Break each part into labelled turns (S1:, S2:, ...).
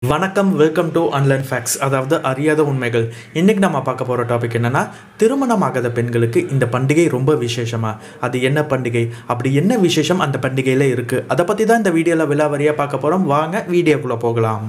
S1: வணக்கம் welcome to unlearn facts அதாவது அறியாத உண்மைகள். இன்றைக்கி நம்ம பார்க்க போகிற டாபிக் என்னென்னா, திருமணமாகாத பெண்களுக்கு இந்த பண்டிகை ரொம்ப விசேஷமா, அது என்ன பண்டிகை, அப்படி என்ன விசேஷம் அந்த பண்டிகையில் இருக்குது, அதை பற்றி தான் இந்த வீடியோவில் விலாவரியாக பார்க்க போகிறோம். வாங்க வீடியோக்குள்ளே போகலாம்.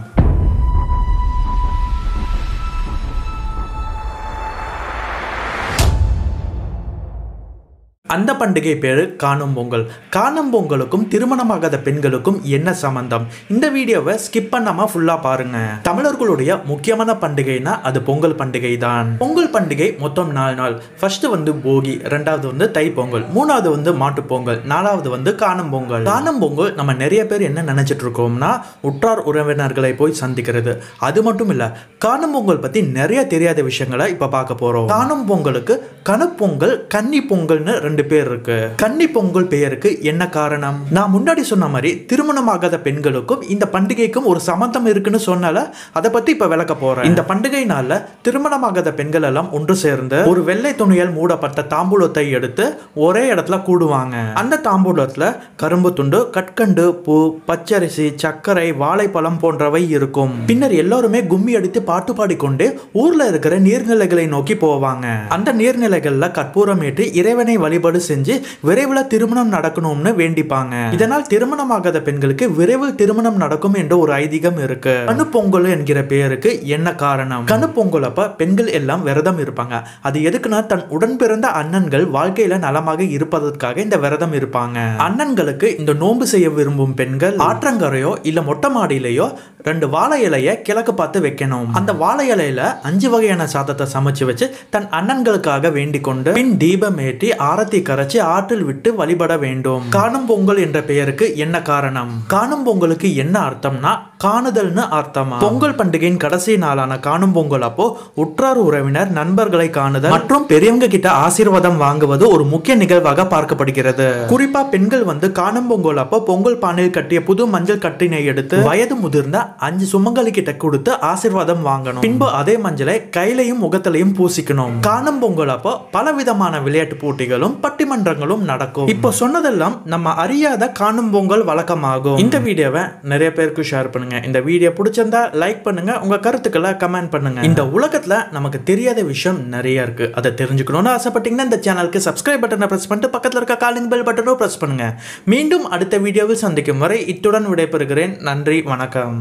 S1: அந்த பண்டிகை பேர் காணும் பொங்கல். காணும் பொங்கலுக்கும் திருமணமாகாத பெண்களுக்கும் என்ன சம்பந்தம்? இந்த வீடியோவை ஸ்கிப் பண்ணாம ஃபுல்லா பாருங்க. தமிழர்களுடைய முக்கியமான பண்டிகைனா அது பொங்கல் பண்டிகை தான். பொங்கல் பண்டிகை மொத்தம் 4 நாள். ஃபர்ஸ்ட் போகி, ரெண்டாவது தை பொங்கல், மூணாவது மாட்டு பொங்கல், நாலாவது காணும் பொங்கல். காணும் பொங்கல் நம்ம நிறைய பேர் என்ன நினைச்சிட்டு இருக்கோம்னா, உற்றார் உறவினர்களை போய் சந்திக்கிறது. அது மட்டும் இல்ல, காணும் பொங்கல் பத்தி நிறைய தெரியாத விஷயங்களை இப்ப பார்க்க போறோம். காணும் பொங்கலுக்கு கணுப்பொங்கல், கன்னி பொங்கல்னு 2 பேர் இருக்கு. கன்னி பொங்கல் பெயருக்கு என்ன காரணம்? நான் முன்னாடி சொன்ன மாதிரி திருமணமாகாத பெண்களுக்கும் இந்த பண்டிகைக்கும் ஒரு சம்பந்தம் இருக்குன்னு சொன்னால அதை பத்தி இப்ப விளக்க போறேன். இந்த பண்டிகை நாள்ல திருமணமாகாத பெண்கள் எல்லாம் ஒன்று சேர்ந்து ஒரு வெள்ளை துணியால் மூடப்பட்ட தாம்பூலத்தை எடுத்து ஒரே இடத்துல கூடுவாங்க. அந்த தாம்பூலத்துல கரும்பு துண்டு, கற்கண்டு, பூ, பச்சரிசி, சர்க்கரை, வாழைப்பழம் போன்றவை இருக்கும். பின்னர் எல்லாருமே கும்மி அடித்து பாட்டு பாடிக்கொண்டு ஊர்ல இருக்கிற நீர்நிலைகளை நோக்கி போவாங்க. அந்த நீர்நிலைகள்ல கற்பூரம் ஏற்றி இறைவனை வழிபாடு செஞ்சு விரைவில் திருமணம் நடக்கணும்னு வேண்டிப்பாங்க. இதனால் திருமணமாகாத பெண்களுக்கு விரைவில் திருமணம் நடக்கும் என்ற ஒரு ஐதீகம் இருக்கு. கணுப்பொங்கல் என்கிற பெயருக்கு என்ன காரணம்? கணுப்பொங்கல் அப்ப பெண்கள் எல்லாம் விரதம் இருப்பாங்க. அது எதுக்குன்னா, தன் உடன் பிறந்த அண்ணன்கள் வாழ்க்கையில நலமாக இருப்பதற்காக இந்த விரதம் இருப்பாங்க. அண்ணன்களுக்கு இந்த நோன்பு செய்ய விரும்பும் பெண்கள் ஆற்றங்கரையோ இல்ல மொட்டை மாடியிலையோ 2 வாழை இலைய கிழக்கு பார்த்து வைக்கணும். அந்த வாழை இலையில 5 வகையான சாதத்தை சமைச்சு வச்சு தன் அண்ணன்களுக்காக வேண்டிக் கொண்டு பின் தீபம் ஏற்றி ஆரத்தி கரைச்சி ஆற்றில் விட்டு வழிபட வேண்டும். காணும் பொங்கல் என்ற பெயருக்கு என்ன காரணம்? காணும் பொங்கலுக்கு என்ன அர்த்தம்னா, காணுதல்னு அர்த்தமா. பொங்கல் பண்டிகையின் கடைசி நாளான காணும் பொங்கல் அப்போ உற்றார் உறவினர் நண்பர்களை காணுதல் மற்றும் பெரியவங்க கிட்ட ஆசீர்வாதம் வாங்குவது ஒரு முக்கிய நிகழ்வாக பார்க்கப்படுகிறது. குறிப்பா பெண்கள் காணும் பொங்கல் அப்போ பொங்கல் பானையில் கட்டிய புது மஞ்சள் கட்டினை எடுத்து வயது முதிர்ந்த 5 சுமங்கலி கிட்ட கொடுத்து ஆசீர்வாதம் வாங்கணும். பின்பு அதே மஞ்சளை கையிலையும் முகத்திலையும் பூசிக்கணும். காணும் பொங்கல் அப்போ பலவிதமான விளையாட்டு போட்டிகளும் பட்டிமன்றங்களும் நடக்கும். இப்போ சொன்னதெல்லாம் நம்ம அறியாத காணும் பொங்கல் வழக்கமாகும். இந்த வீடியோவை நிறைய பேருக்கு ஷேர் பண்ணுங்க. இந்த வீடியோ பிடிச்சிருந்தா லைக் பண்ணுங்க, உங்க கருத்துக்களை கமெண்ட் பண்ணுங்க. இந்த உலகத்துல நமக்கு தெரியாத விஷயம் நிறைய இருக்கு. அதை தெரிஞ்சுக்கணும்னு ஆசைப்பட்டீங்கன்னா இந்த சேனலுக்கு சப்ஸ்கிரைப் பட்டனை பிரஸ் பண்ணிட்டு பக்கத்துல இருக்க காலிங் பெல் பட்டனும் பிரஸ் பண்ணுங்க. மீண்டும் அடுத்த வீடியோவில் சந்திக்கும் வரை இத்துடன் விடைபெறுகிறேன். நன்றி, வணக்கம்.